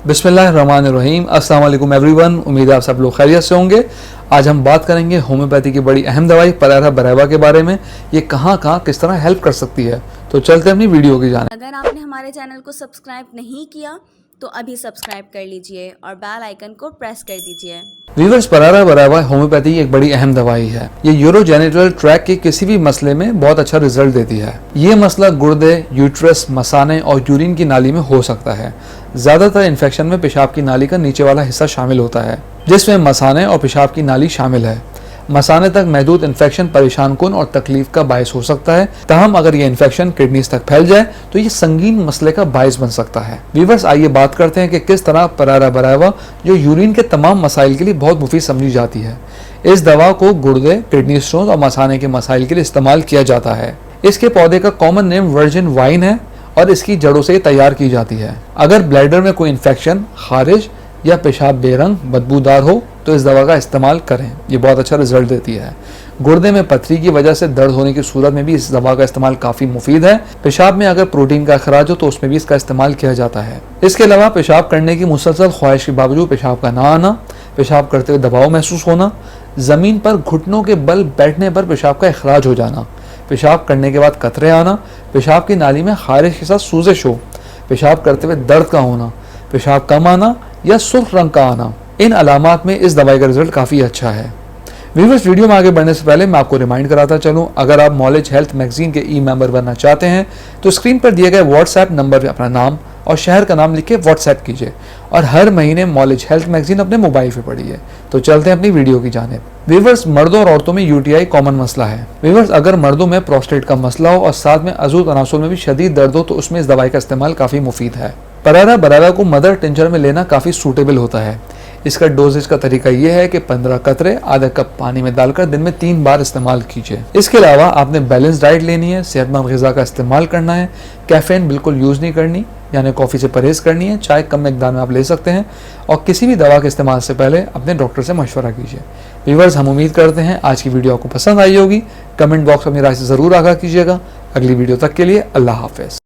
बिस्मिल्लाहिर्रहमानिर्रहीम, अस्सलाम वालेकुम एवरीवन। उम्मीद है आप सब लोग खैरियत से होंगे। आज हम बात करेंगे होम्योपैथी की बड़ी अहम दवाई परारा बरावा के बारे में। ये कहाँ किस तरह हेल्प कर सकती है। तो चलते हैं अपनी वीडियो की जाने। अगर आपने हमारे चैनल को सब्सक्राइब नहीं किया तो अभी सब्सक्राइब कर लीजिए और बेल आइकन को प्रेस कर दीजिए। वीवर्स, परारा बरावा होम्योपैथी एक बड़ी अहम दवाई है। ये यूरोजेनिटल ट्रैक के किसी भी मसले में बहुत अच्छा रिजल्ट देती है। ये मसला गुर्दे, यूट्रस, मसाने और यूरिन की नाली में हो सकता है। ज्यादातर इन्फेक्शन में पेशाब की नाली का नीचे वाला हिस्सा शामिल होता है, जिसमें मसाने और पेशाब की नाली शामिल है। मसाने तक महदूद इन्फेक्शन परेशान कुन और तकलीफ का बायस हो सकता है। तहम अगर ये इन्फेक्शन किडनीज तक फैल जाए तो ये संगीन मसले का बायस बन सकता है। व्यूअर्स, आइए बात करते हैं कि किस तरह परारा बरावा, जो यूरिन के तमाम मसाइल के लिए बहुत मुफीद समझी जाती है। इस दवा को गुर्दे, किडनी स्टोन और मसाने के मसाइल के लिए इस्तेमाल किया जाता है। इसके पौधे का कॉमन नेम वर्जिन वाइन है और इसकी जड़ों से तैयार की जाती है। अगर ब्लैडर में कोई इन्फेक्शन, खारिज या पेशाब बेरंग बदबूदार हो तो इस दवा का इस्तेमाल करें। ये बहुत अच्छा रिजल्ट देती है। गुर्दे में पथरी की वजह से दर्द होने की सूरत में भी इस दवा का इस्तेमाल काफ़ी मुफीद है। पेशाब में अगर प्रोटीन का अखराज हो तो उसमें भी इसका इस्तेमाल किया जाता है। इसके अलावा पेशाब करने की मुसलसल ख्वाहिश के बावजूद पेशाब का ना आना, पेशाब करते हुए दबाव महसूस होना, ज़मीन पर घुटनों के बल बैठने पर पेशाब का अखराज हो जाना, पेशाब करने के बाद कतरे आना, पेशाब की नाली में खारिज के साथ सूजिश हो, पेशाब करते हुए दर्द का होना, पेशाब कम आना या सुर्ख रंग का आना, इन अलामात में इस दवाई का रिजल्ट काफ़ी अच्छा है। व्यूअर्स, वीडियो में आगे बढ़ने से पहले मैं आपको रिमाइंड कराता चलूं, अगर आप नॉलेज हेल्थ मैगजीन के ई मेंबर बनना चाहते हैं तो स्क्रीन पर दिए गए व्हाट्सएप नंबर पर अपना नाम और शहर का नाम लिख के व्हाट्सएप कीजिए और हर महीने नॉलेज हेल्थ मैगजीन अपने मोबाइल पे पढ़िए। तो चलते हैं अपनी वीडियो की जानिब। व्यूअर्स, मर्दों और औरतों में यूटीआई कॉमन मसला है। व्यूअर्स, अगर मर्दों में प्रोस्टेट का मसला हो और साथ में अज़ू तनासुल में भी शदीद दर्द हो तो उसमें इस दवाई का इस्तेमाल काफ़ी मुफीद है। परारा बरावा को मदर टिंचर में लेना काफ़ी सूटेबल होता है। इसका डोजेज का तरीका यह है कि 15 कतरे आधा कप पानी में डालकर दिन में 3 बार इस्तेमाल कीजिए। इसके अलावा आपने बैलेंस डाइट लेनी है, सेहतमंद ग़िज़ा का इस्तेमाल करना है, कैफीन बिल्कुल यूज़ नहीं करनी, यानी कॉफ़ी से परहेज़ करनी है। चाय कम मिकदार में आप ले सकते हैं और किसी भी दवा के इस्तेमाल से पहले अपने डॉक्टर से मशवरा कीजिए। व्यूअर्स, हम उम्मीद करते हैं आज की वीडियो आपको पसंद आई होगी। कमेंट बॉक्स में अपनी राय से ज़रूर आगाह कीजिएगा। अगली वीडियो तक के लिए अल्लाह हाफ़िज़।